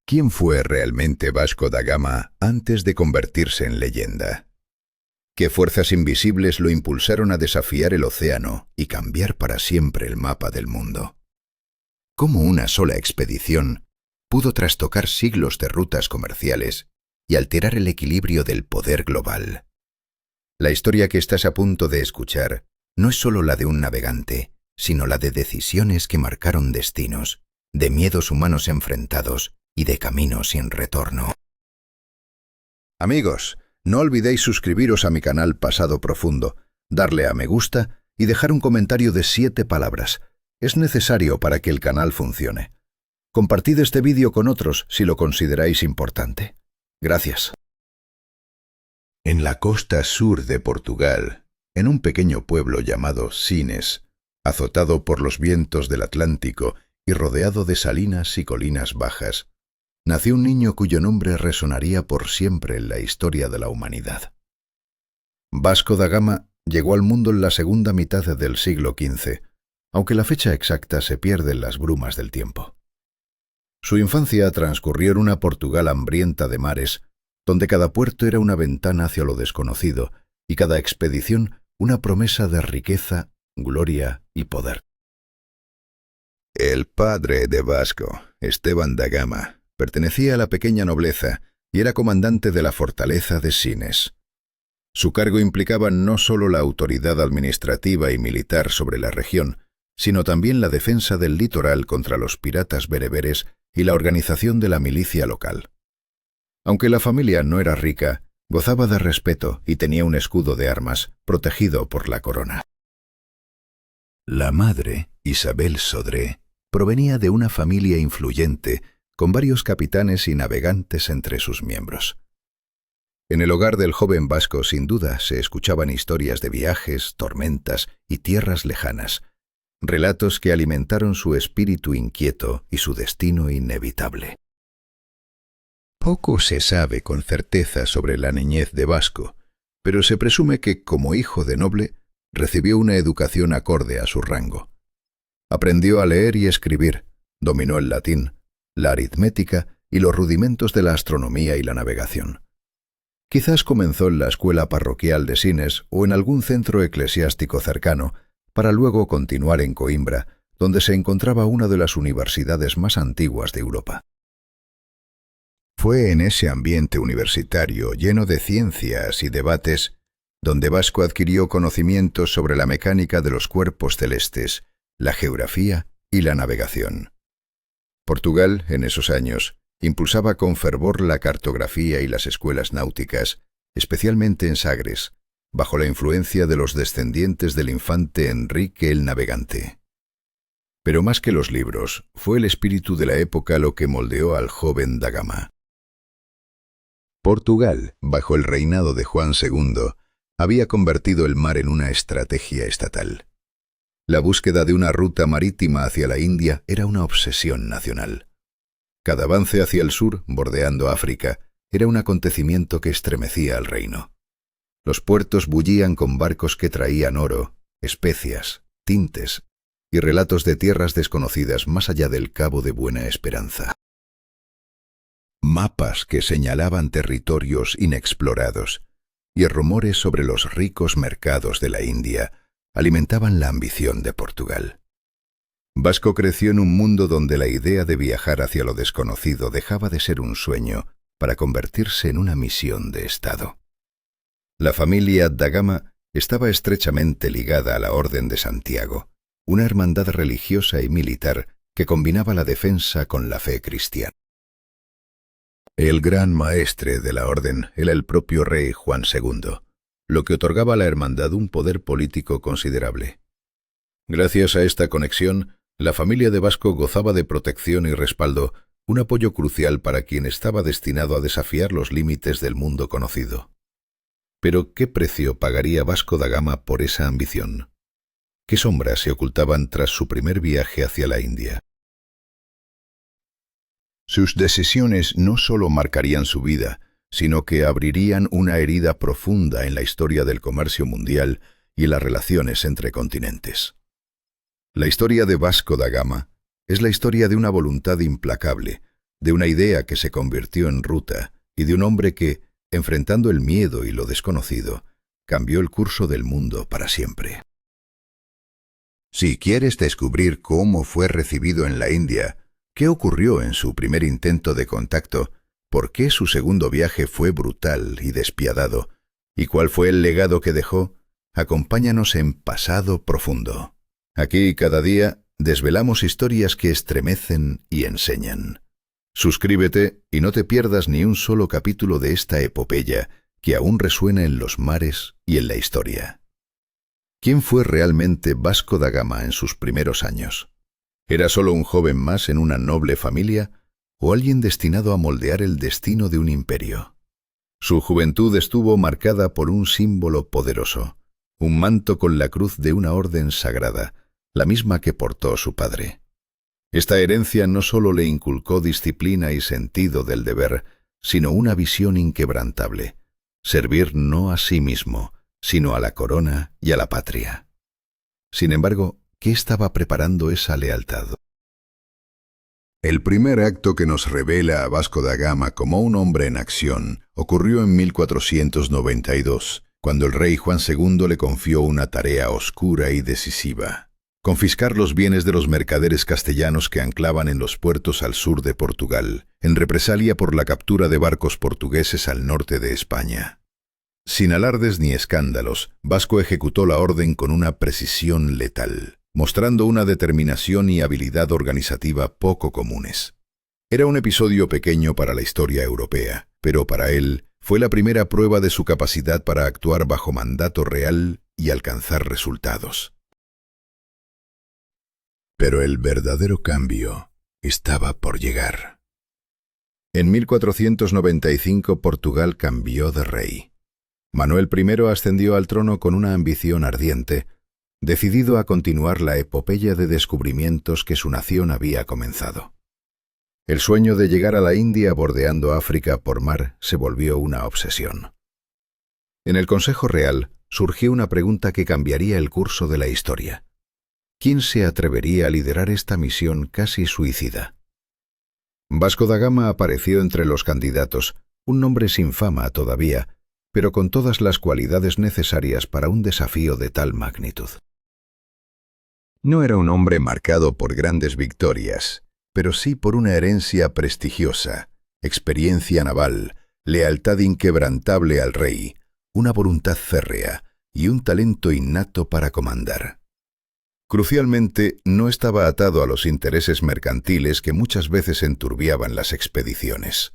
¿Quién fue realmente Vasco da Gama antes de convertirse en leyenda? ¿Qué fuerzas invisibles lo impulsaron a desafiar el océano y cambiar para siempre el mapa del mundo? ¿Cómo una sola expedición pudo trastocar siglos de rutas comerciales y alterar el equilibrio del poder global? La historia que estás a punto de escuchar no es solo la de un navegante, sino la de decisiones que marcaron destinos, de miedos humanos enfrentados y de caminos sin retorno. Amigos, no olvidéis suscribiros a mi canal Pasado Profundo, darle a me gusta y dejar un comentario de 7 palabras. Es necesario para que el canal funcione. Compartid este vídeo con otros si lo consideráis importante. Gracias. En la costa sur de Portugal, en un pequeño pueblo llamado Sines, azotado por los vientos del Atlántico y rodeado de salinas y colinas bajas, nació un niño cuyo nombre resonaría por siempre en la historia de la humanidad. Vasco da Gama llegó al mundo en la segunda mitad del siglo XV, aunque la fecha exacta se pierde en las brumas del tiempo. Su infancia transcurrió en una Portugal hambrienta de mares, donde cada puerto era una ventana hacia lo desconocido y cada expedición una promesa de riqueza, gloria y poder. El padre de Vasco, Esteban da Gama, pertenecía a la pequeña nobleza y era comandante de la fortaleza de Sines. Su cargo implicaba no solo la autoridad administrativa y militar sobre la región, sino también la defensa del litoral contra los piratas bereberes y la organización de la milicia local. Aunque la familia no era rica, gozaba de respeto y tenía un escudo de armas, protegido por la corona. La madre, Isabel Sodré, provenía de una familia influyente, con varios capitanes y navegantes entre sus miembros. En el hogar del joven Vasco, sin duda, se escuchaban historias de viajes, tormentas y tierras lejanas, relatos que alimentaron su espíritu inquieto y su destino inevitable. Poco se sabe con certeza sobre la niñez de Vasco, pero se presume que, como hijo de noble, recibió una educación acorde a su rango. Aprendió a leer y escribir, dominó el latín, la aritmética y los rudimentos de la astronomía y la navegación. Quizás comenzó en la escuela parroquial de Sines o en algún centro eclesiástico cercano, para luego continuar en Coimbra, donde se encontraba una de las universidades más antiguas de Europa. Fue en ese ambiente universitario lleno de ciencias y debates donde Vasco adquirió conocimientos sobre la mecánica de los cuerpos celestes, la geografía y la navegación. Portugal, en esos años, impulsaba con fervor la cartografía y las escuelas náuticas, especialmente en Sagres, bajo la influencia de los descendientes del infante Enrique el Navegante. Pero más que los libros, fue el espíritu de la época lo que moldeó al joven da Gama. Portugal, bajo el reinado de Juan II, había convertido el mar en una estrategia estatal. La búsqueda de una ruta marítima hacia la India era una obsesión nacional. Cada avance hacia el sur, bordeando África, era un acontecimiento que estremecía al reino. Los puertos bullían con barcos que traían oro, especias, tintes y relatos de tierras desconocidas más allá del Cabo de Buena Esperanza. Mapas que señalaban territorios inexplorados y rumores sobre los ricos mercados de la India alimentaban la ambición de Portugal. Vasco creció en un mundo donde la idea de viajar hacia lo desconocido dejaba de ser un sueño para convertirse en una misión de Estado. La familia da Gama estaba estrechamente ligada a la Orden de Santiago, una hermandad religiosa y militar que combinaba la defensa con la fe cristiana. El gran maestre de la orden era el propio rey Juan II, lo que otorgaba a la hermandad un poder político considerable. Gracias a esta conexión, la familia de Vasco gozaba de protección y respaldo, un apoyo crucial para quien estaba destinado a desafiar los límites del mundo conocido. Pero, ¿qué precio pagaría Vasco da Gama por esa ambición? ¿Qué sombras se ocultaban tras su primer viaje hacia la India? Sus decisiones no solo marcarían su vida, sino que abrirían una herida profunda en la historia del comercio mundial y las relaciones entre continentes. La historia de Vasco da Gama es la historia de una voluntad implacable, de una idea que se convirtió en ruta y de un hombre que, enfrentando el miedo y lo desconocido, cambió el curso del mundo para siempre. Si quieres descubrir cómo fue recibido en la India, qué ocurrió en su primer intento de contacto, por qué su segundo viaje fue brutal y despiadado, y cuál fue el legado que dejó, acompáñanos en Pasado Profundo. Aquí cada día desvelamos historias que estremecen y enseñan. Suscríbete y no te pierdas ni un solo capítulo de esta epopeya que aún resuena en los mares y en la historia. ¿Quién fue realmente Vasco da Gama en sus primeros años? ¿Era solo un joven más en una noble familia o alguien destinado a moldear el destino de un imperio? Su juventud estuvo marcada por un símbolo poderoso, un manto con la cruz de una orden sagrada, la misma que portó su padre. Esta herencia no solo le inculcó disciplina y sentido del deber, sino una visión inquebrantable: servir no a sí mismo, sino a la corona y a la patria. Sin embargo, ¿qué estaba preparando esa lealtad? El primer acto que nos revela a Vasco da Gama como un hombre en acción ocurrió en 1492, cuando el rey Juan II le confió una tarea oscura y decisiva: confiscar los bienes de los mercaderes castellanos que anclaban en los puertos al sur de Portugal, en represalia por la captura de barcos portugueses al norte de España. Sin alardes ni escándalos, Vasco ejecutó la orden con una precisión letal, mostrando una determinación y habilidad organizativa poco comunes. Era un episodio pequeño para la historia europea, pero para él fue la primera prueba de su capacidad para actuar bajo mandato real y alcanzar resultados. Pero el verdadero cambio estaba por llegar. En 1495 Portugal cambió de rey. Manuel I ascendió al trono con una ambición ardiente, decidido a continuar la epopeya de descubrimientos que su nación había comenzado. El sueño de llegar a la India bordeando África por mar se volvió una obsesión. En el Consejo Real surgió una pregunta que cambiaría el curso de la historia. ¿Quién se atrevería a liderar esta misión casi suicida? Vasco da Gama apareció entre los candidatos, un nombre sin fama todavía, pero con todas las cualidades necesarias para un desafío de tal magnitud. No era un hombre marcado por grandes victorias, pero sí por una herencia prestigiosa, experiencia naval, lealtad inquebrantable al rey, una voluntad férrea y un talento innato para comandar. Crucialmente, no estaba atado a los intereses mercantiles que muchas veces enturbiaban las expediciones.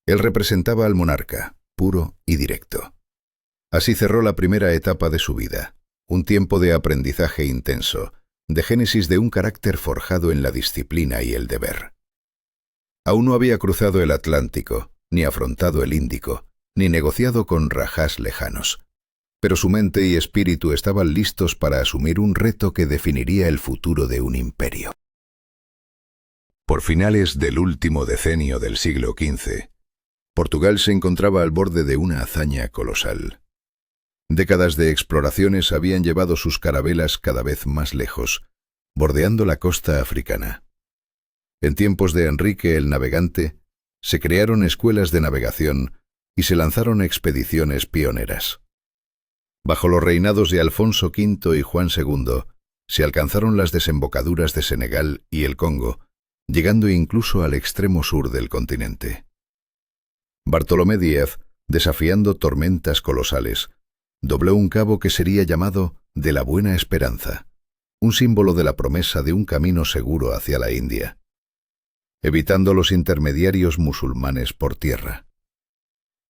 Él representaba al monarca, puro y directo. Así cerró la primera etapa de su vida, un tiempo de aprendizaje intenso, de génesis de un carácter forjado en la disciplina y el deber. Aún no había cruzado el Atlántico, ni afrontado el Índico, ni negociado con rajás lejanos, pero su mente y espíritu estaban listos para asumir un reto que definiría el futuro de un imperio. Por finales del último decenio del siglo XV, Portugal se encontraba al borde de una hazaña colosal. Décadas de exploraciones habían llevado sus carabelas cada vez más lejos, bordeando la costa africana. En tiempos de Enrique el Navegante, se crearon escuelas de navegación y se lanzaron expediciones pioneras. Bajo los reinados de Alfonso V y Juan II, se alcanzaron las desembocaduras de Senegal y el Congo, llegando incluso al extremo sur del continente. Bartolomé Díaz, desafiando tormentas colosales, dobló un cabo que sería llamado de la Buena Esperanza, un símbolo de la promesa de un camino seguro hacia la India, evitando los intermediarios musulmanes por tierra.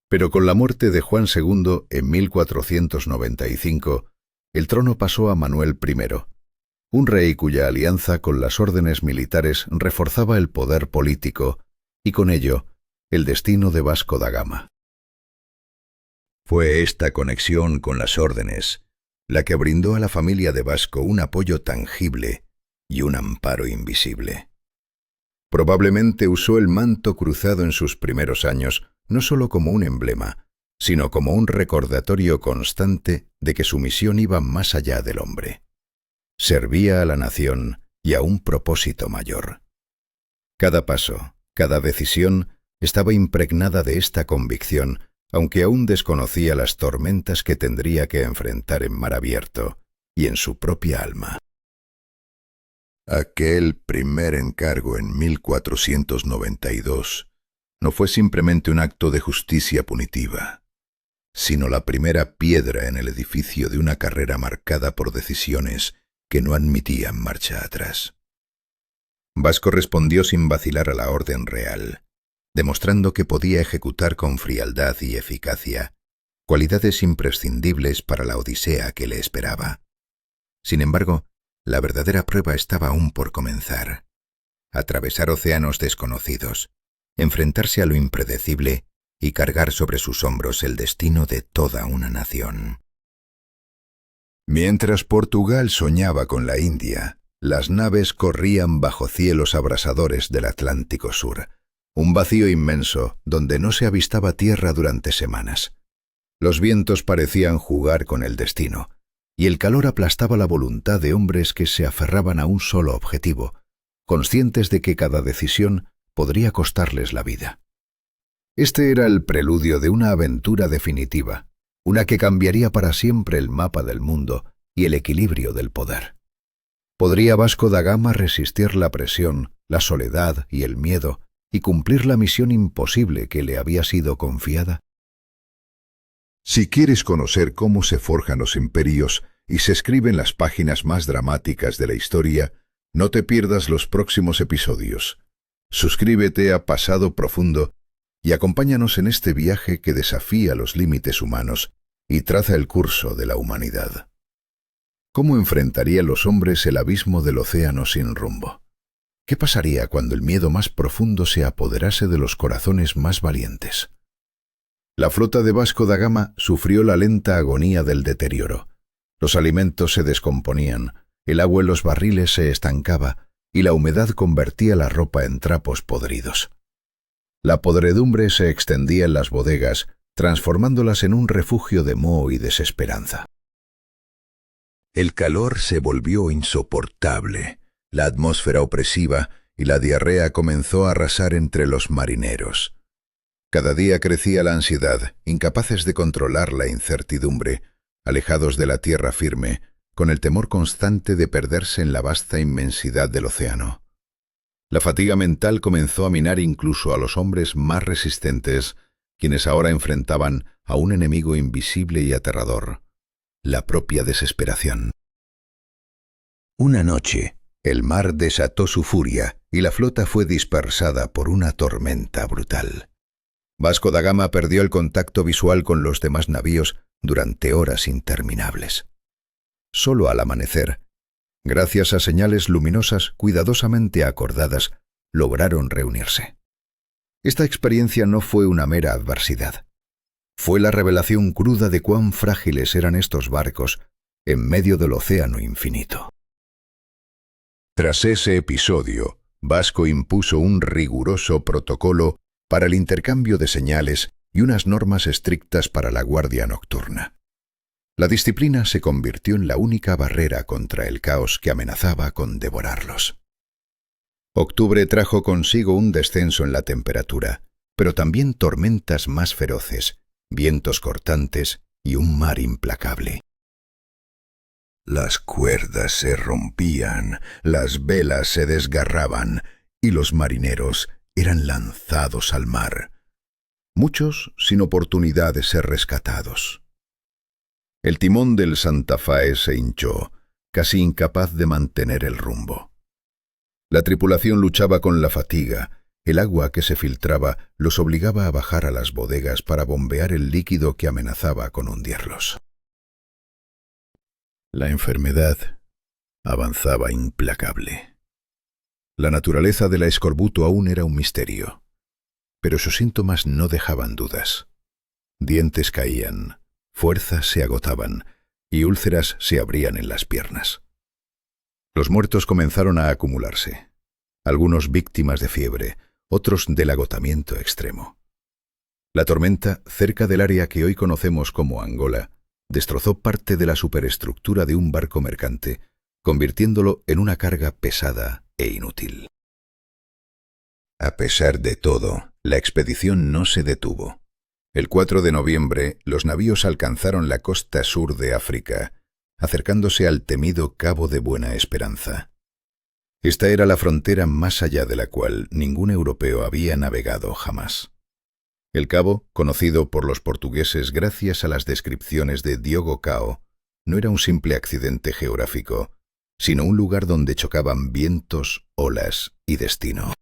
Pero con la muerte de Juan II en 1495, el trono pasó a Manuel I, un rey cuya alianza con las órdenes militares reforzaba el poder político y con ello el destino de Vasco da Gama. Fue esta conexión con las órdenes la que brindó a la familia de Vasco un apoyo tangible y un amparo invisible. Probablemente usó el manto cruzado en sus primeros años no solo como un emblema, sino como un recordatorio constante de que su misión iba más allá del hombre. Servía a la nación y a un propósito mayor. Cada paso, Cada decisión estaba impregnada de esta convicción, aunque aún desconocía las tormentas que tendría que enfrentar en mar abierto y en su propia alma. Aquel primer encargo en 1492 no fue simplemente un acto de justicia punitiva, sino la primera piedra en el edificio de una carrera marcada por decisiones que no admitían marcha atrás. Vasco respondió sin vacilar a la orden real, demostrando que podía ejecutar con frialdad y eficacia, cualidades imprescindibles para la odisea que le esperaba. Sin embargo, la verdadera prueba estaba aún por comenzar. Atravesar océanos desconocidos, enfrentarse a lo impredecible y cargar sobre sus hombros el destino de toda una nación. Mientras Portugal soñaba con la India, las naves corrían bajo cielos abrasadores del Atlántico Sur, un vacío inmenso donde no se avistaba tierra durante semanas. Los vientos parecían jugar con el destino, y el calor aplastaba la voluntad de hombres que se aferraban a un solo objetivo, conscientes de que cada decisión podría costarles la vida. Este era el preludio de una aventura definitiva, una que cambiaría para siempre el mapa del mundo y el equilibrio del poder. ¿Podría Vasco da Gama resistir la presión, la soledad y el miedo y cumplir la misión imposible que le había sido confiada? Si quieres conocer cómo se forjan los imperios y se escriben las páginas más dramáticas de la historia, no te pierdas los próximos episodios. Suscríbete a Pasado Profundo y acompáñanos en este viaje que desafía los límites humanos y traza el curso de la humanidad. ¿Cómo enfrentarían los hombres el abismo del océano sin rumbo? ¿Qué pasaría cuando el miedo más profundo se apoderase de los corazones más valientes? La flota de Vasco da Gama sufrió la lenta agonía del deterioro. Los alimentos se descomponían, el agua en los barriles se estancaba y la humedad convertía la ropa en trapos podridos. La podredumbre se extendía en las bodegas, transformándolas en un refugio de moho y desesperanza. El calor se volvió insoportable, la atmósfera opresiva y la diarrea comenzó a arrasar entre los marineros. Cada día crecía la ansiedad, incapaces de controlar la incertidumbre, alejados de la tierra firme, con el temor constante de perderse en la vasta inmensidad del océano. La fatiga mental comenzó a minar incluso a los hombres más resistentes, quienes ahora enfrentaban a un enemigo invisible y aterrador: la propia desesperación. Una noche, el mar desató su furia y la flota fue dispersada por una tormenta brutal. Vasco da Gama perdió el contacto visual con los demás navíos durante horas interminables. Solo al amanecer, gracias a señales luminosas cuidadosamente acordadas, lograron reunirse. Esta experiencia no fue una mera adversidad. Fue la revelación cruda de cuán frágiles eran estos barcos en medio del océano infinito. Tras ese episodio, Vasco impuso un riguroso protocolo para el intercambio de señales y unas normas estrictas para la guardia nocturna. La disciplina se convirtió en la única barrera contra el caos que amenazaba con devorarlos. Octubre trajo consigo un descenso en la temperatura, pero también tormentas más feroces, vientos cortantes y un mar implacable. Las cuerdas se rompían, las velas se desgarraban y los marineros eran lanzados al mar, muchos sin oportunidad de ser rescatados. El timón del Santa Fe se hinchó, casi incapaz de mantener el rumbo. La tripulación luchaba con la fatiga. El agua que se filtraba los obligaba a bajar a las bodegas para bombear el líquido que amenazaba con hundirlos. La enfermedad avanzaba implacable. La naturaleza del escorbuto aún era un misterio, pero sus síntomas no dejaban dudas. Dientes caían, fuerzas se agotaban y úlceras se abrían en las piernas. Los muertos comenzaron a acumularse, algunos víctimas de fiebre, otros del agotamiento extremo. La tormenta, cerca del área que hoy conocemos como Angola, destrozó parte de la superestructura de un barco mercante, convirtiéndolo en una carga pesada e inútil. A pesar de todo, la expedición no se detuvo. El 4 de noviembre, los navíos alcanzaron la costa sur de África, acercándose al temido Cabo de Buena Esperanza. Esta era la frontera más allá de la cual ningún europeo había navegado jamás. El cabo, conocido por los portugueses gracias a las descripciones de Diogo Cao, no era un simple accidente geográfico, sino un lugar donde chocaban vientos, olas y destino.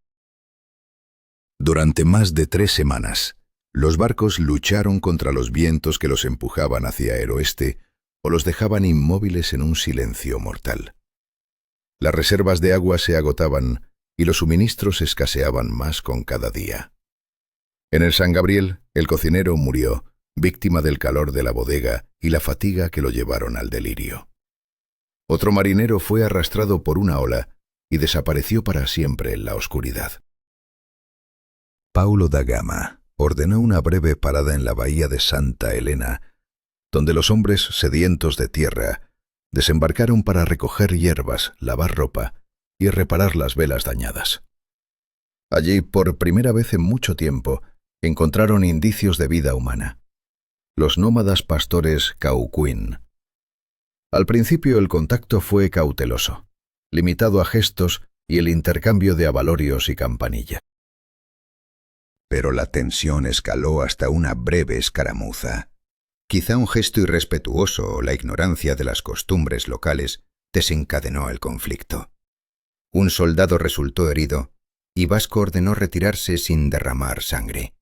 Durante más de 3 semanas, los barcos lucharon contra los vientos que los empujaban hacia el oeste o los dejaban inmóviles en un silencio mortal. Las reservas de agua se agotaban y los suministros escaseaban más con cada día. En el San Gabriel, el cocinero murió, víctima del calor de la bodega y la fatiga que lo llevaron al delirio. Otro marinero fue arrastrado por una ola y desapareció para siempre en la oscuridad. Paulo da Gama ordenó una breve parada en la bahía de Santa Helena, donde los hombres sedientos de tierra desembarcaron para recoger hierbas, lavar ropa y reparar las velas dañadas. Allí, por primera vez en mucho tiempo, encontraron indicios de vida humana. Los nómadas pastores Cauquín. Al principio el contacto fue cauteloso, limitado a gestos y el intercambio de abalorios y campanilla. Pero la tensión escaló hasta una breve escaramuza. Quizá un gesto irrespetuoso o la ignorancia de las costumbres locales desencadenó el conflicto. Un soldado resultó herido y Vasco ordenó retirarse sin derramar sangre.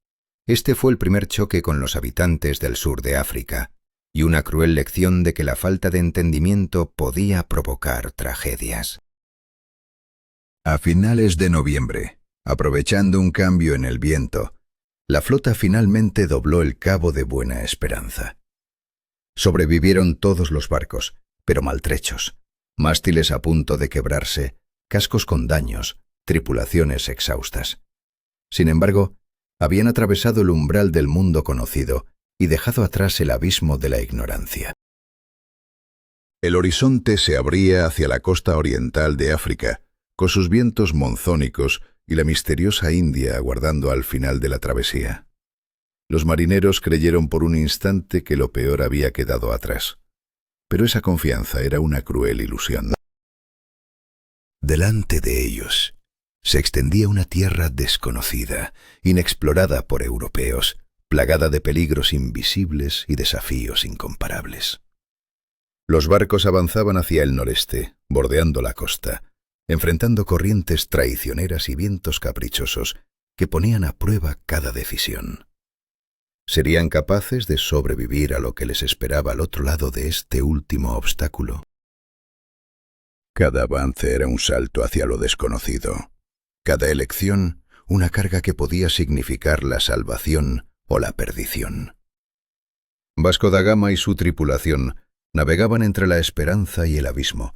Este fue el primer choque con los habitantes del sur de África y una cruel lección de que la falta de entendimiento podía provocar tragedias. A finales de noviembre, aprovechando un cambio en el viento, la flota finalmente dobló el Cabo de Buena Esperanza. Sobrevivieron todos los barcos, pero maltrechos, mástiles a punto de quebrarse, cascos con daños, tripulaciones exhaustas. Sin embargo, habían atravesado el umbral del mundo conocido y dejado atrás el abismo de la ignorancia. El horizonte se abría hacia la costa oriental de África, con sus vientos monzónicos y la misteriosa India aguardando al final de la travesía. Los marineros creyeron por un instante que lo peor había quedado atrás, pero esa confianza era una cruel ilusión. Delante de ellos se extendía una tierra desconocida, inexplorada por europeos, plagada de peligros invisibles y desafíos incomparables. Los barcos avanzaban hacia el noreste, bordeando la costa, enfrentando corrientes traicioneras y vientos caprichosos que ponían a prueba cada decisión. ¿Serían capaces de sobrevivir a lo que les esperaba al otro lado de este último obstáculo? Cada avance era un salto hacia lo desconocido. Cada elección, una carga que podía significar la salvación o la perdición. Vasco da Gama y su tripulación navegaban entre la esperanza y el abismo,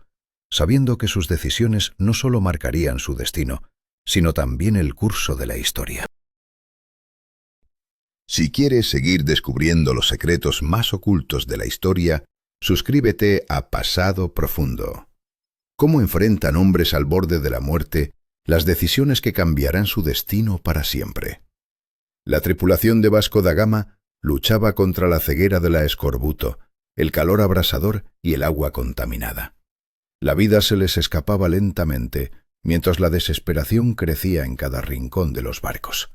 sabiendo que sus decisiones no solo marcarían su destino, sino también el curso de la historia. Si quieres seguir descubriendo los secretos más ocultos de la historia, suscríbete a Pasado Profundo. ¿Cómo enfrentan hombres al borde de la muerte las decisiones que cambiarán su destino para siempre? La tripulación de Vasco da Gama luchaba contra la ceguera de la escorbuto, el calor abrasador y el agua contaminada. La vida se les escapaba lentamente, mientras la desesperación crecía en cada rincón de los barcos.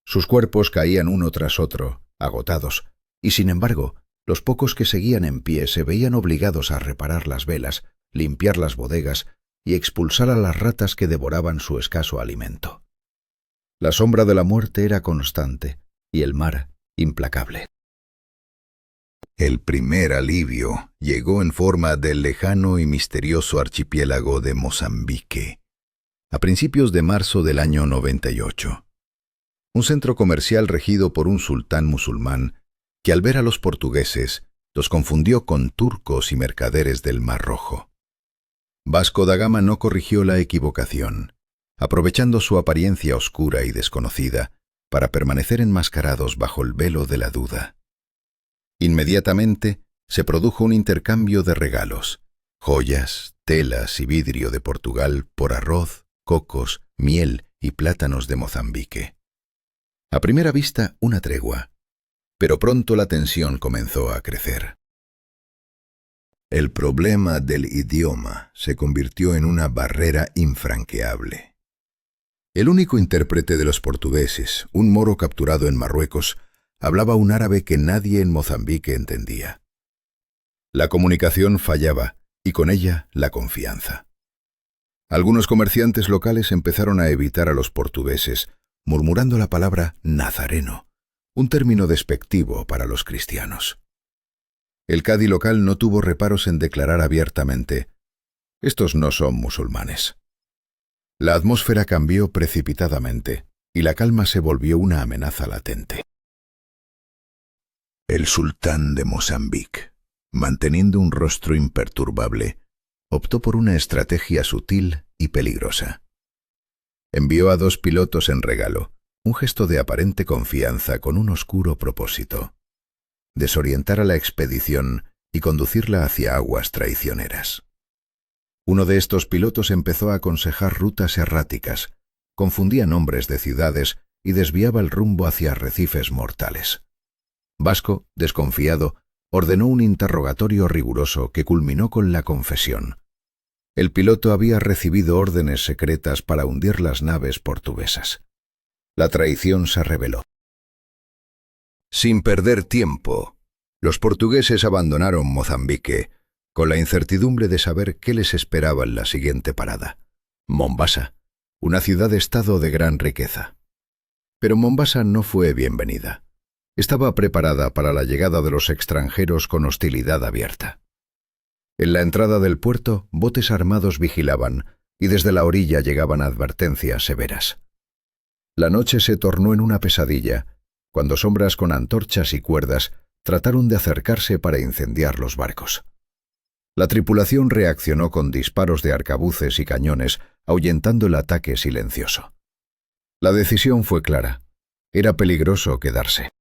Sus cuerpos caían uno tras otro, agotados, y sin embargo, los pocos que seguían en pie se veían obligados a reparar las velas, limpiar las bodegas y expulsar a las ratas que devoraban su escaso alimento. La sombra de la muerte era constante y el mar implacable. El primer alivio llegó en forma del lejano y misterioso archipiélago de Mozambique, a principios de marzo del año 98. Un centro comercial regido por un sultán musulmán que al ver a los portugueses los confundió con turcos y mercaderes del Mar Rojo. Vasco da Gama no corrigió la equivocación, aprovechando su apariencia oscura y desconocida para permanecer enmascarados bajo el velo de la duda. Inmediatamente se produjo un intercambio de regalos, joyas, telas y vidrio de Portugal por arroz, cocos, miel y plátanos de Mozambique. A primera vista, una tregua, pero pronto la tensión comenzó a crecer. El problema del idioma se convirtió en una barrera infranqueable. El único intérprete de los portugueses, un moro capturado en Marruecos, hablaba un árabe que nadie en Mozambique entendía. La comunicación fallaba, y con ella la confianza. Algunos comerciantes locales empezaron a evitar a los portugueses, murmurando la palabra nazareno, un término despectivo para los cristianos. El cadi local no tuvo reparos en declarar abiertamente: «Estos no son musulmanes». La atmósfera cambió precipitadamente, y la calma se volvió una amenaza latente. El sultán de Mozambique, manteniendo un rostro imperturbable, optó por una estrategia sutil y peligrosa. Envió a 2 pilotos en regalo, un gesto de aparente confianza con un oscuro propósito: desorientar a la expedición y conducirla hacia aguas traicioneras. Uno de estos pilotos empezó a aconsejar rutas erráticas, confundía nombres de ciudades y desviaba el rumbo hacia arrecifes mortales. Vasco, desconfiado, ordenó un interrogatorio riguroso que culminó con la confesión. El piloto había recibido órdenes secretas para hundir las naves portuguesas. La traición se reveló. Sin perder tiempo, los portugueses abandonaron Mozambique, con la incertidumbre de saber qué les esperaba en la siguiente parada: Mombasa, una ciudad-estado de gran riqueza. Pero Mombasa no fue bienvenida. Estaba preparada para la llegada de los extranjeros con hostilidad abierta. En la entrada del puerto, botes armados vigilaban, y desde la orilla llegaban advertencias severas. La noche se tornó en una pesadilla, cuando sombras con antorchas y cuerdas trataron de acercarse para incendiar los barcos. La tripulación reaccionó con disparos de arcabuces y cañones, ahuyentando el ataque silencioso. La decisión fue clara: era peligroso quedarse.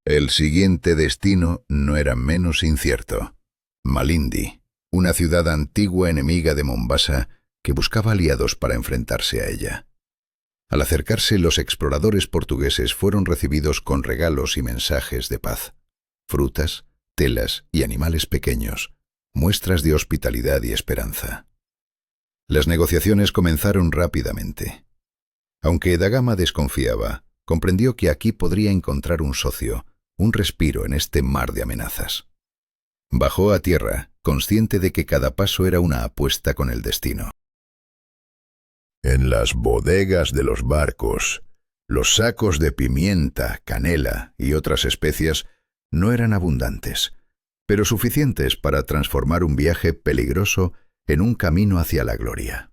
El siguiente destino no era menos incierto: Malindi, una ciudad antigua enemiga de Mombasa que buscaba aliados para enfrentarse a ella. Al acercarse, los exploradores portugueses fueron recibidos con regalos y mensajes de paz: frutas, telas y animales pequeños, muestras de hospitalidad y esperanza. Las negociaciones comenzaron rápidamente. Aunque Da Gama desconfiaba, comprendió que aquí podría encontrar un socio, un respiro en este mar de amenazas. Bajó a tierra, consciente de que cada paso era una apuesta con el destino. En las bodegas de los barcos, los sacos de pimienta, canela y otras especias no eran abundantes, pero suficientes para transformar un viaje peligroso en un camino hacia la gloria.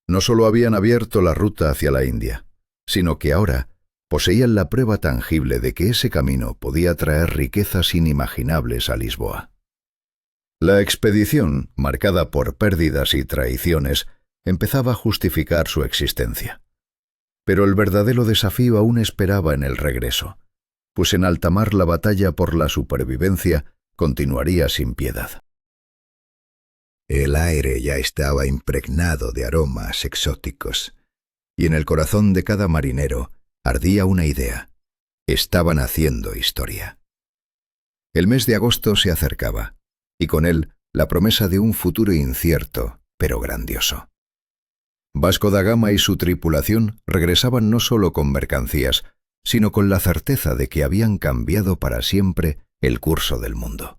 No solo habían abierto la ruta hacia la India, sino que ahora poseían la prueba tangible de que ese camino podía traer riquezas inimaginables a Lisboa. La expedición, marcada por pérdidas y traiciones, empezaba a justificar su existencia. Pero el verdadero desafío aún esperaba en el regreso, pues en alta mar la batalla por la supervivencia continuaría sin piedad. El aire ya estaba impregnado de aromas exóticos, y en el corazón de cada marinero ardía una idea: estaban haciendo historia. El mes de agosto se acercaba, y con él la promesa de un futuro incierto, pero grandioso. Vasco da Gama y su tripulación regresaban no solo con mercancías, sino con la certeza de que habían cambiado para siempre el curso del mundo.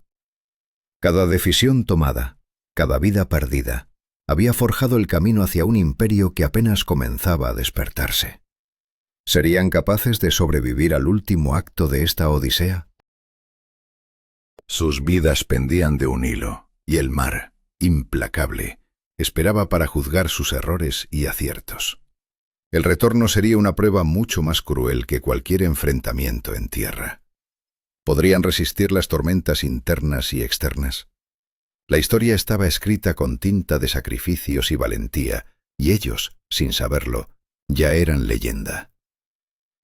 Cada decisión tomada, cada vida perdida, había forjado el camino hacia un imperio que apenas comenzaba a despertarse. ¿Serían capaces de sobrevivir al último acto de esta odisea? Sus vidas pendían de un hilo, y el mar, implacable, esperaba para juzgar sus errores y aciertos. El retorno sería una prueba mucho más cruel que cualquier enfrentamiento en tierra. ¿Podrían resistir las tormentas internas y externas? La historia estaba escrita con tinta de sacrificios y valentía, y ellos, sin saberlo, ya eran leyenda.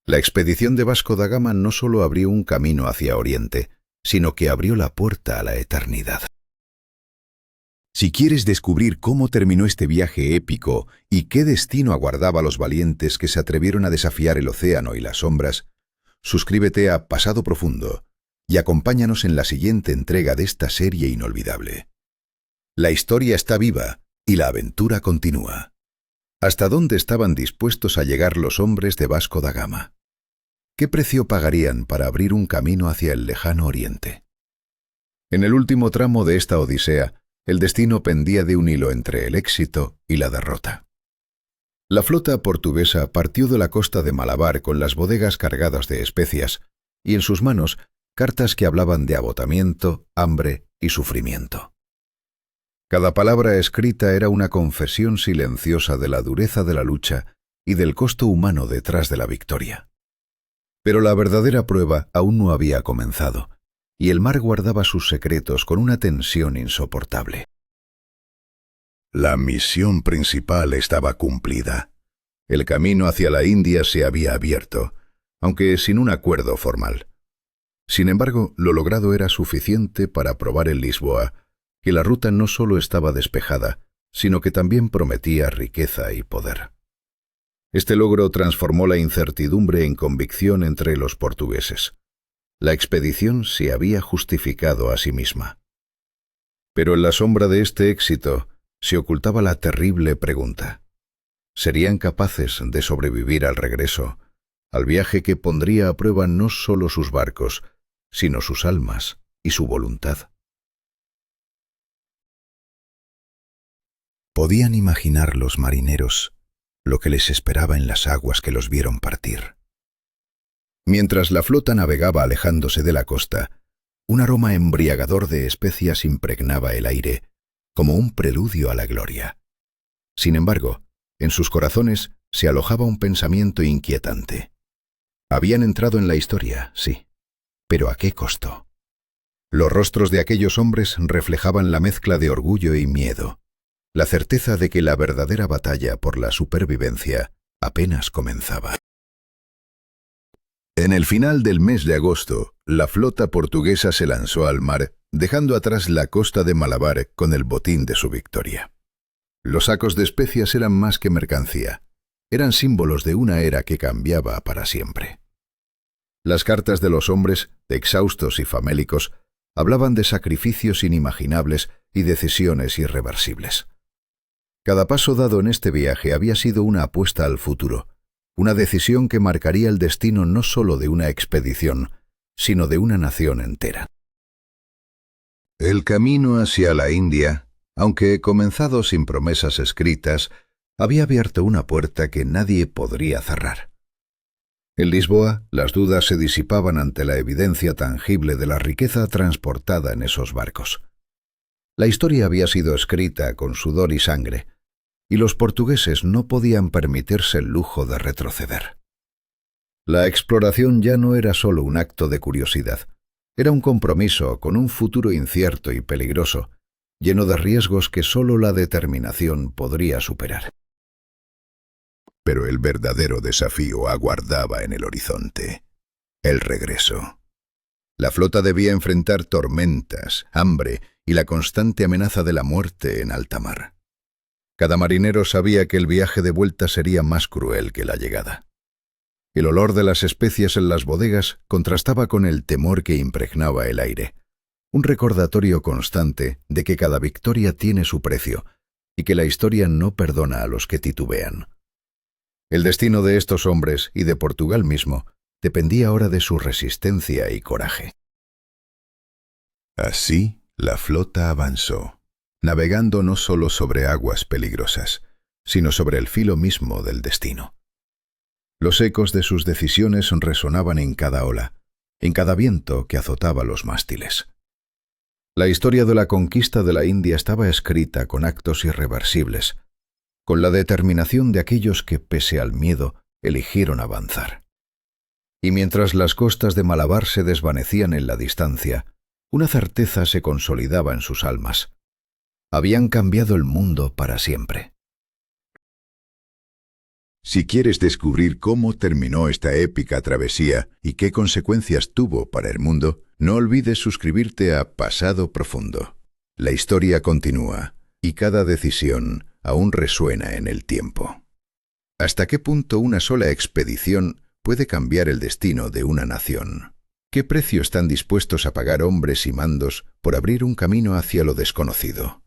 La expedición de Vasco da Gama no solo abrió un camino hacia Oriente, sino que abrió la puerta a la eternidad. Si quieres descubrir cómo terminó este viaje épico y qué destino aguardaba a los valientes que se atrevieron a desafiar el océano y las sombras, suscríbete a Pasado Profundo y acompáñanos en la siguiente entrega de esta serie inolvidable. La historia está viva y la aventura continúa. ¿Hasta dónde estaban dispuestos a llegar los hombres de Vasco da Gama? ¿Qué precio pagarían para abrir un camino hacia el lejano oriente? En el último tramo de esta odisea, el destino pendía de un hilo entre el éxito y la derrota. La flota portuguesa partió de la costa de Malabar con las bodegas cargadas de especias y en sus manos cartas que hablaban de agotamiento, hambre y sufrimiento. Cada palabra escrita era una confesión silenciosa de la dureza de la lucha y del costo humano detrás de la victoria. Pero la verdadera prueba aún no había comenzado, y el mar guardaba sus secretos con una tensión insoportable. La misión principal estaba cumplida. El camino hacia la India se había abierto, aunque sin un acuerdo formal. Sin embargo, lo logrado era suficiente para probar en Lisboa que la ruta no solo estaba despejada, sino que también prometía riqueza y poder. Este logro transformó la incertidumbre en convicción entre los portugueses. La expedición se había justificado a sí misma. Pero en la sombra de este éxito se ocultaba la terrible pregunta: ¿serían capaces de sobrevivir al regreso, al viaje que pondría a prueba no solo sus barcos, sino sus almas y su voluntad? Podían imaginar los marineros lo que les esperaba en las aguas que los vieron partir. Mientras la flota navegaba alejándose de la costa, un aroma embriagador de especias impregnaba el aire, como un preludio a la gloria. Sin embargo, en sus corazones se alojaba un pensamiento inquietante. Habían entrado en la historia, sí, pero ¿a qué costo? Los rostros de aquellos hombres reflejaban la mezcla de orgullo y miedo, la certeza de que la verdadera batalla por la supervivencia apenas comenzaba. En el final del mes de agosto, la flota portuguesa se lanzó al mar, dejando atrás la costa de Malabar con el botín de su victoria. Los sacos de especias eran más que mercancía, eran símbolos de una era que cambiaba para siempre. Las cartas de los hombres, exhaustos y famélicos, hablaban de sacrificios inimaginables y decisiones irreversibles. Cada paso dado en este viaje había sido una apuesta al futuro, una decisión que marcaría el destino no solo de una expedición, sino de una nación entera. El camino hacia la India, aunque comenzado sin promesas escritas, había abierto una puerta que nadie podría cerrar. En Lisboa, las dudas se disipaban ante la evidencia tangible de la riqueza transportada en esos barcos. La historia había sido escrita con sudor y sangre, y los portugueses no podían permitirse el lujo de retroceder. La exploración ya no era solo un acto de curiosidad, era un compromiso con un futuro incierto y peligroso, lleno de riesgos que solo la determinación podría superar. Pero el verdadero desafío aguardaba en el horizonte: el regreso. La flota debía enfrentar tormentas, hambre y la constante amenaza de la muerte en alta mar. Cada marinero sabía que el viaje de vuelta sería más cruel que la llegada. El olor de las especias en las bodegas contrastaba con el temor que impregnaba el aire, un recordatorio constante de que cada victoria tiene su precio y que la historia no perdona a los que titubean. El destino de estos hombres y de Portugal mismo dependía ahora de su resistencia y coraje. Así, la flota avanzó, navegando no solo sobre aguas peligrosas, sino sobre el filo mismo del destino. Los ecos de sus decisiones resonaban en cada ola, en cada viento que azotaba los mástiles. La historia de la conquista de la India estaba escrita con actos irreversibles, con la determinación de aquellos que, pese al miedo, eligieron avanzar. Y mientras las costas de Malabar se desvanecían en la distancia, una certeza se consolidaba en sus almas: habían cambiado el mundo para siempre. Si quieres descubrir cómo terminó esta épica travesía y qué consecuencias tuvo para el mundo, no olvides suscribirte a Pasado Profundo. La historia continúa, y cada decisión aún resuena en el tiempo. ¿Hasta qué punto una sola expedición puede cambiar el destino de una nación? ¿Qué precio están dispuestos a pagar hombres y mandos por abrir un camino hacia lo desconocido?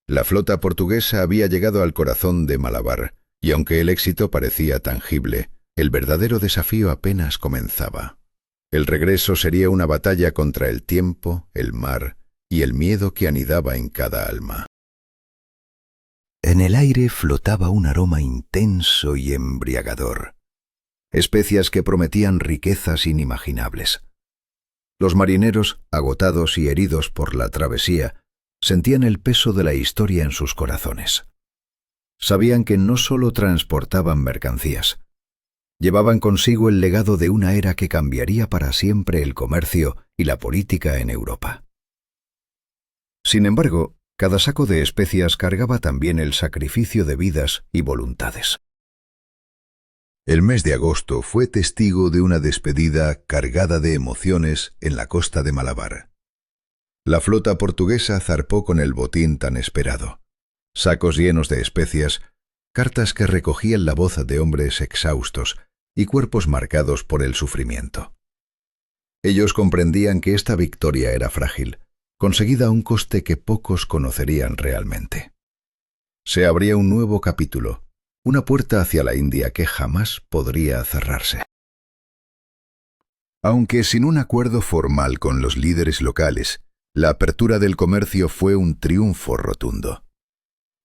La flota portuguesa había llegado al corazón de Malabar, y aunque el éxito parecía tangible, el verdadero desafío apenas comenzaba. El regreso sería una batalla contra el tiempo, el mar y el miedo que anidaba en cada alma. En el aire flotaba un aroma intenso y embriagador, especias que prometían riquezas inimaginables. Los marineros, agotados y heridos por la travesía, sentían el peso de la historia en sus corazones. Sabían que no solo transportaban mercancías, llevaban consigo el legado de una era que cambiaría para siempre el comercio y la política en Europa. Sin embargo, cada saco de especias cargaba también el sacrificio de vidas y voluntades. El mes de agosto fue testigo de una despedida cargada de emociones en la costa de Malabar. La flota portuguesa zarpó con el botín tan esperado: sacos llenos de especias, cartas que recogían la voz de hombres exhaustos y cuerpos marcados por el sufrimiento. Ellos comprendían que esta victoria era frágil, conseguida a un coste que pocos conocerían realmente. Se abría un nuevo capítulo, una puerta hacia la India que jamás podría cerrarse. Aunque sin un acuerdo formal con los líderes locales, la apertura del comercio fue un triunfo rotundo.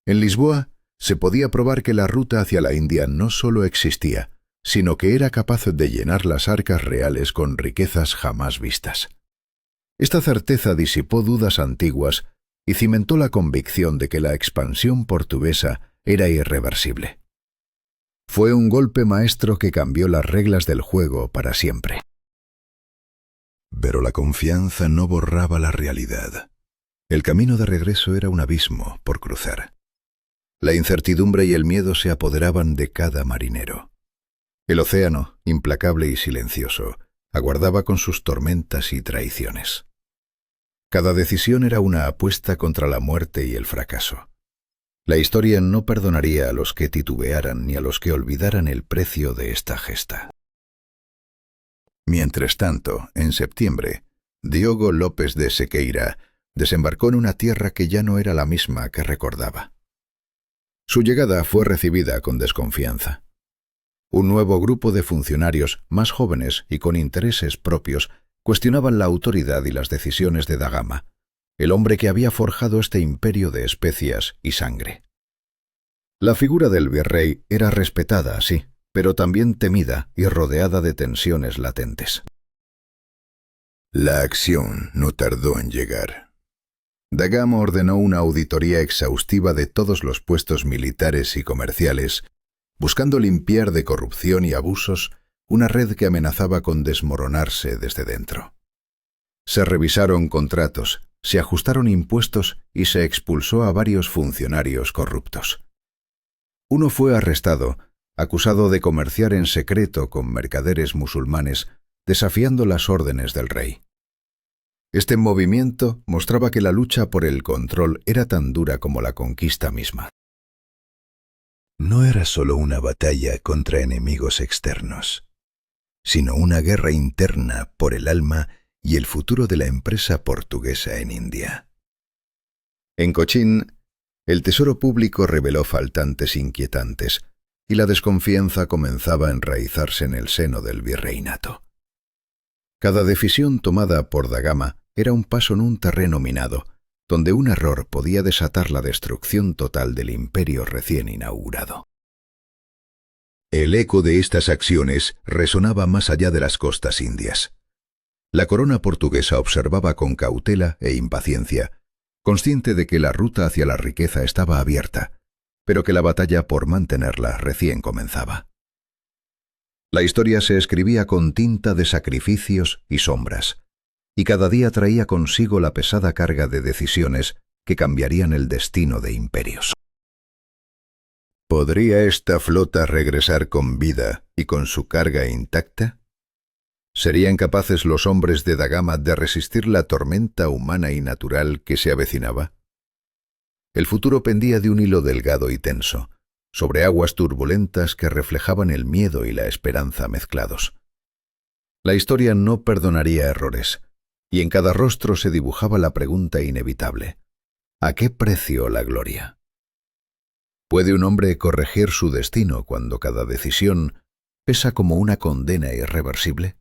En Lisboa se podía probar que la ruta hacia la India no solo existía, sino que era capaz de llenar las arcas reales con riquezas jamás vistas. Esta certeza disipó dudas antiguas y cimentó la convicción de que la expansión portuguesa era irreversible. Fue un golpe maestro que cambió las reglas del juego para siempre. Pero la confianza no borraba la realidad. El camino de regreso era un abismo por cruzar. La incertidumbre y el miedo se apoderaban de cada marinero. El océano, implacable y silencioso, aguardaba con sus tormentas y traiciones. Cada decisión era una apuesta contra la muerte y el fracaso. La historia no perdonaría a los que titubearan ni a los que olvidaran el precio de esta gesta. Mientras tanto, en septiembre, Diogo López de Sequeira desembarcó en una tierra que ya no era la misma que recordaba. Su llegada fue recibida con desconfianza. Un nuevo grupo de funcionarios, más jóvenes y con intereses propios, cuestionaban la autoridad y las decisiones de Da Gama, el hombre que había forjado este imperio de especias y sangre. La figura del virrey era respetada, sí, pero también temida y rodeada de tensiones latentes. La acción no tardó en llegar. Da Gama ordenó una auditoría exhaustiva de todos los puestos militares y comerciales, buscando limpiar de corrupción y abusos una red que amenazaba con desmoronarse desde dentro. Se revisaron contratos, se ajustaron impuestos y se expulsó a varios funcionarios corruptos. Uno fue arrestado, acusado de comerciar en secreto con mercaderes musulmanes, desafiando las órdenes del rey. Este movimiento mostraba que la lucha por el control era tan dura como la conquista misma. No era solo una batalla contra enemigos externos, sino una guerra interna por el alma y el futuro de la empresa portuguesa en India. En Cochín, el tesoro público reveló faltantes inquietantes y la desconfianza comenzaba a enraizarse en el seno del virreinato. Cada decisión tomada por Da Gama era un paso en un terreno minado, donde un error podía desatar la destrucción total del imperio recién inaugurado. El eco de estas acciones resonaba más allá de las costas indias. La corona portuguesa observaba con cautela e impaciencia, consciente de que la ruta hacia la riqueza estaba abierta, pero que la batalla por mantenerla recién comenzaba. La historia se escribía con tinta de sacrificios y sombras, y cada día traía consigo la pesada carga de decisiones que cambiarían el destino de imperios. ¿Podría esta flota regresar con vida y con su carga intacta? ¿Serían capaces los hombres de Da Gama de resistir la tormenta humana y natural que se avecinaba? El futuro pendía de un hilo delgado y tenso, sobre aguas turbulentas que reflejaban el miedo y la esperanza mezclados. La historia no perdonaría errores, y en cada rostro se dibujaba la pregunta inevitable: ¿a qué precio la gloria? ¿Puede un hombre corregir su destino cuando cada decisión pesa como una condena irreversible?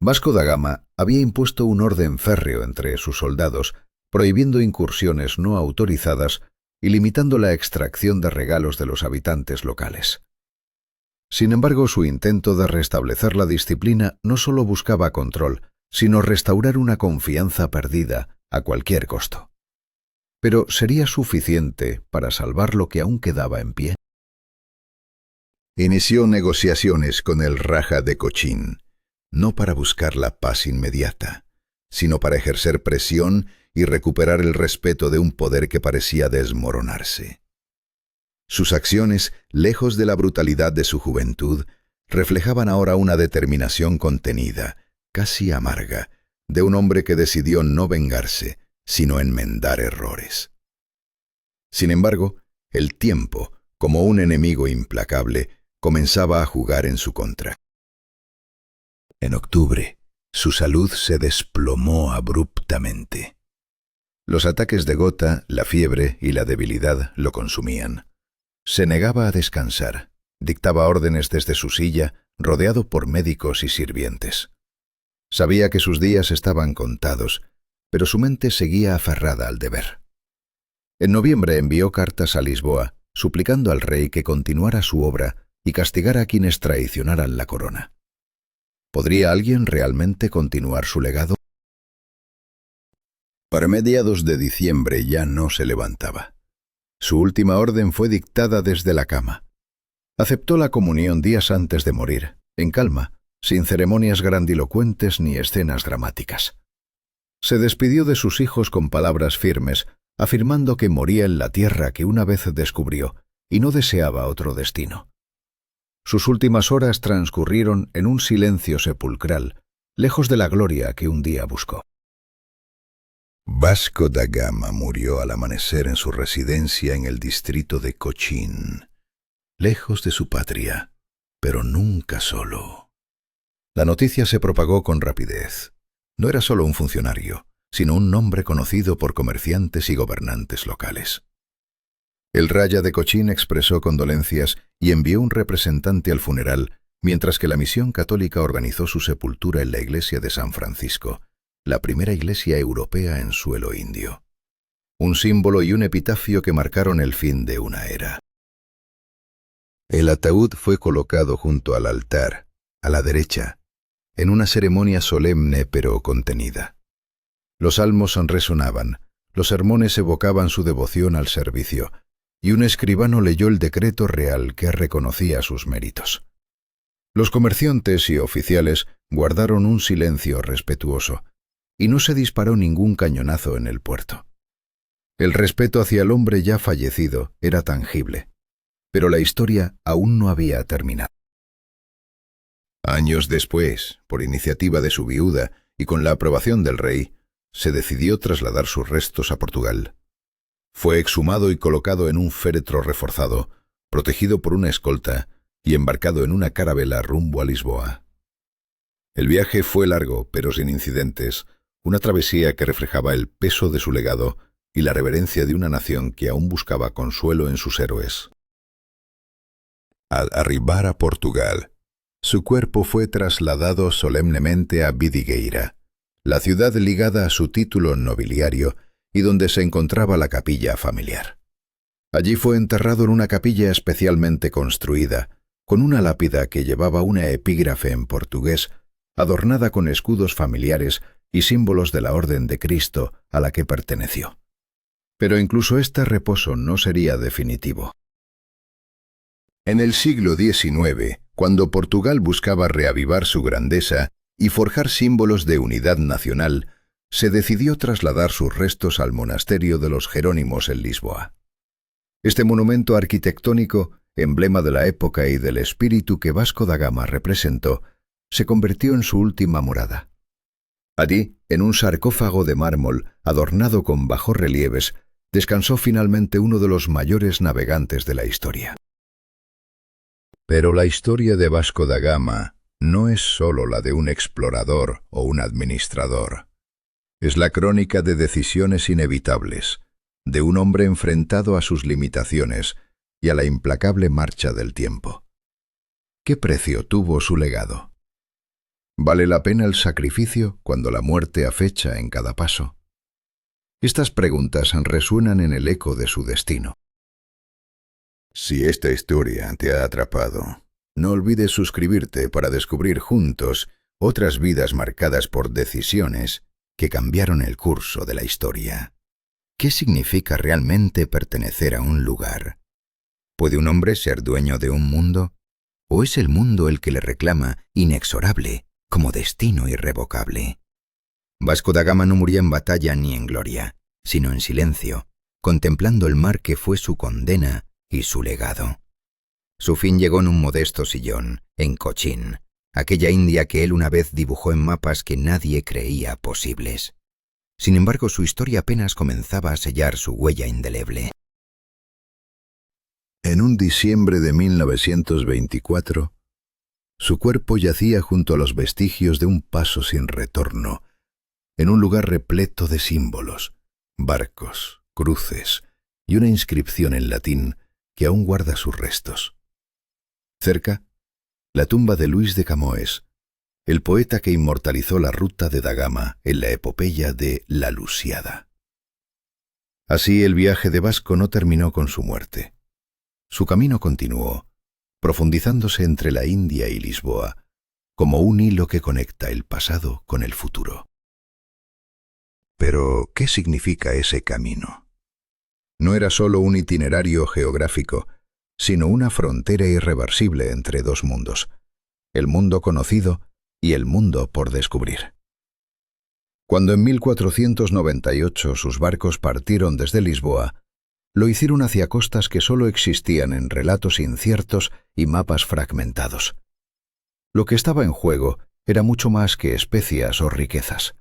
Vasco da Gama había impuesto un orden férreo entre sus soldados, prohibiendo incursiones no autorizadas y limitando la extracción de regalos de los habitantes locales. Sin embargo, su intento de restablecer la disciplina no solo buscaba control, sino restaurar una confianza perdida a cualquier costo. Pero ¿sería suficiente para salvar lo que aún quedaba en pie? Inició negociaciones con el Raja de Cochín, no para buscar la paz inmediata, sino para ejercer presión y recuperar el respeto de un poder que parecía desmoronarse. Sus acciones, lejos de la brutalidad de su juventud, reflejaban ahora una determinación contenida, casi amarga, de un hombre que decidió no vengarse, sino enmendar errores. Sin embargo, el tiempo, como un enemigo implacable, comenzaba a jugar en su contra. En octubre, su salud se desplomó abruptamente. Los ataques de gota, la fiebre y la debilidad lo consumían. Se negaba a descansar, dictaba órdenes desde su silla, rodeado por médicos y sirvientes. Sabía que sus días estaban contados, pero su mente seguía aferrada al deber. En noviembre envió cartas a Lisboa, suplicando al rey que continuara su obra y castigara a quienes traicionaran la corona. ¿Podría alguien realmente continuar su legado? Para mediados de diciembre ya no se levantaba. Su última orden fue dictada desde la cama. Aceptó la comunión días antes de morir, en calma, sin ceremonias grandilocuentes ni escenas dramáticas. Se despidió de sus hijos con palabras firmes, afirmando que moría en la tierra que una vez descubrió y no deseaba otro destino. Sus últimas horas transcurrieron en un silencio sepulcral, lejos de la gloria que un día buscó. Vasco da Gama murió al amanecer en su residencia en el distrito de Cochín, lejos de su patria, pero nunca solo. La noticia se propagó con rapidez. No era solo un funcionario, sino un nombre conocido por comerciantes y gobernantes locales. El Raya de Cochín expresó condolencias y envió un representante al funeral, mientras que la misión católica organizó su sepultura en la iglesia de San Francisco, la primera iglesia europea en suelo indio. Un símbolo y un epitafio que marcaron el fin de una era. El ataúd fue colocado junto al altar, a la derecha, en una ceremonia solemne pero contenida. Los salmos resonaban, los sermones evocaban su devoción al servicio, y un escribano leyó el decreto real que reconocía sus méritos. Los comerciantes y oficiales guardaron un silencio respetuoso, y no se disparó ningún cañonazo en el puerto. El respeto hacia el hombre ya fallecido era tangible, pero la historia aún no había terminado. Años después, por iniciativa de su viuda y con la aprobación del rey, se decidió trasladar sus restos a Portugal. Fue exhumado y colocado en un féretro reforzado, protegido por una escolta y embarcado en una carabela rumbo a Lisboa. El viaje fue largo, pero sin incidentes, una travesía que reflejaba el peso de su legado y la reverencia de una nación que aún buscaba consuelo en sus héroes. Al arribar a Portugal, su cuerpo fue trasladado solemnemente a Vidigueira, la ciudad ligada a su título nobiliario y donde se encontraba la capilla familiar. Allí fue enterrado en una capilla especialmente construida, con una lápida que llevaba una epígrafe en portugués, adornada con escudos familiares y símbolos de la Orden de Cristo a la que perteneció. Pero incluso este reposo no sería definitivo. En el siglo XIX, cuando Portugal buscaba reavivar su grandeza y forjar símbolos de unidad nacional, se decidió trasladar sus restos al monasterio de los Jerónimos en Lisboa. Este monumento arquitectónico, emblema de la época y del espíritu que Vasco da Gama representó, se convirtió en su última morada. Allí, en un sarcófago de mármol adornado con bajorrelieves, descansó finalmente uno de los mayores navegantes de la historia. Pero la historia de Vasco da Gama no es solo la de un explorador o un administrador. Es la crónica de decisiones inevitables, de un hombre enfrentado a sus limitaciones y a la implacable marcha del tiempo. ¿Qué precio tuvo su legado? ¿Vale la pena el sacrificio cuando la muerte acecha en cada paso? Estas preguntas resuenan en el eco de su destino. Si esta historia te ha atrapado, no olvides suscribirte para descubrir juntos otras vidas marcadas por decisiones que cambiaron el curso de la historia. ¿Qué significa realmente pertenecer a un lugar? ¿Puede un hombre ser dueño de un mundo? ¿O es el mundo el que le reclama, inexorable, como destino irrevocable? Vasco da Gama no murió en batalla ni en gloria, sino en silencio, contemplando el mar que fue su condena y su legado. Su fin llegó en un modesto sillón, en Cochín, aquella India que él una vez dibujó en mapas que nadie creía posibles. Sin embargo, su historia apenas comenzaba a sellar su huella indeleble. En un diciembre de 1924, su cuerpo yacía junto a los vestigios de un paso sin retorno, en un lugar repleto de símbolos, barcos, cruces y una inscripción en latín que aún guarda sus restos. Cerca, la tumba de Luis de Camões, el poeta que inmortalizó la ruta de da Gama en la epopeya de La Lusiada. Así el viaje de Vasco no terminó con su muerte. Su camino continuó, profundizándose entre la India y Lisboa, como un hilo que conecta el pasado con el futuro. Pero, ¿qué significa ese camino? No era solo un itinerario geográfico, sino una frontera irreversible entre dos mundos, el mundo conocido y el mundo por descubrir. Cuando en 1498 sus barcos partieron desde Lisboa, lo hicieron hacia costas que solo existían en relatos inciertos y mapas fragmentados. Lo que estaba en juego era mucho más que especias o riquezas.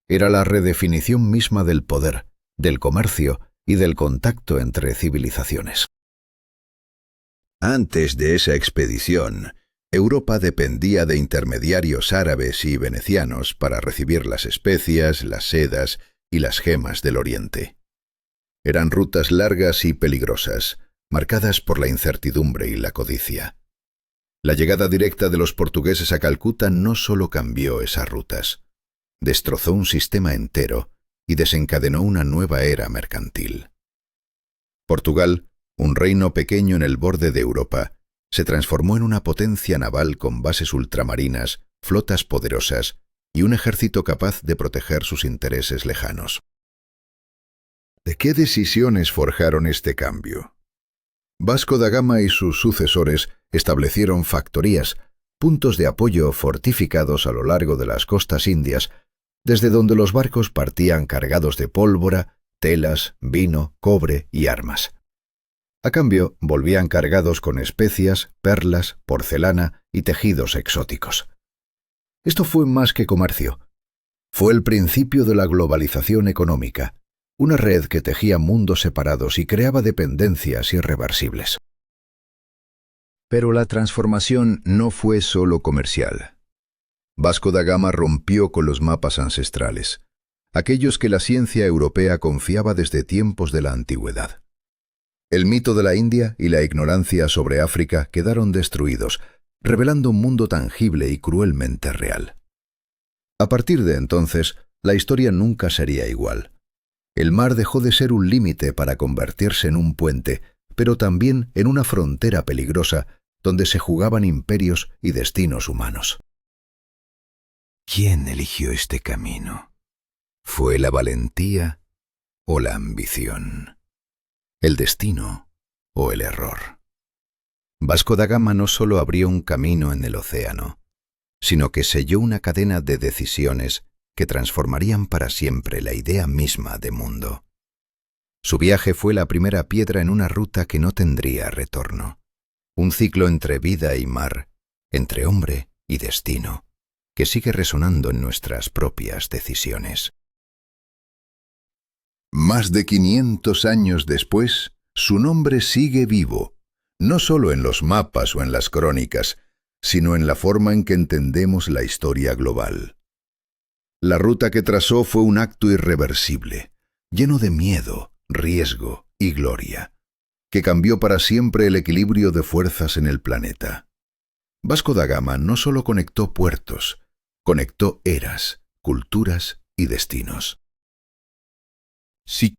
Era la redefinición misma del poder, del comercio y del contacto entre civilizaciones. Antes de esa expedición, Europa dependía de intermediarios árabes y venecianos para recibir las especias, las sedas y las gemas del Oriente. Eran rutas largas y peligrosas, marcadas por la incertidumbre y la codicia. La llegada directa de los portugueses a Calcuta no solo cambió esas rutas, destrozó un sistema entero y desencadenó una nueva era mercantil. Portugal, un reino pequeño en el borde de Europa, se transformó en una potencia naval con bases ultramarinas, flotas poderosas y un ejército capaz de proteger sus intereses lejanos. ¿De qué decisiones forjaron este cambio? Vasco da Gama y sus sucesores establecieron factorías, puntos de apoyo fortificados a lo largo de las costas indias, desde donde los barcos partían cargados de pólvora, telas, vino, cobre y armas. A cambio, volvían cargados con especias, perlas, porcelana y tejidos exóticos. Esto fue más que comercio. Fue el principio de la globalización económica, una red que tejía mundos separados y creaba dependencias irreversibles. Pero la transformación no fue solo comercial. Vasco da Gama rompió con los mapas ancestrales, aquellos que la ciencia europea confiaba desde tiempos de la antigüedad. El mito de la India y la ignorancia sobre África quedaron destruidos, revelando un mundo tangible y cruelmente real. A partir de entonces, la historia nunca sería igual. El mar dejó de ser un límite para convertirse en un puente, pero también en una frontera peligrosa donde se jugaban imperios y destinos humanos. ¿Quién eligió este camino? ¿Fue la valentía o la ambición? ¿El destino o el error? Vasco da Gama no solo abrió un camino en el océano, sino que selló una cadena de decisiones que transformarían para siempre la idea misma de mundo. Su viaje fue la primera piedra en una ruta que no tendría retorno, un ciclo entre vida y mar, entre hombre y destino, que sigue resonando en nuestras propias decisiones. Más de 500 años después, su nombre sigue vivo, no solo en los mapas o en las crónicas, sino en la forma en que entendemos la historia global. La ruta que trazó fue un acto irreversible, lleno de miedo, riesgo y gloria, que cambió para siempre el equilibrio de fuerzas en el planeta. Vasco da Gama no solo conectó puertos, conectó eras, culturas y destinos. Si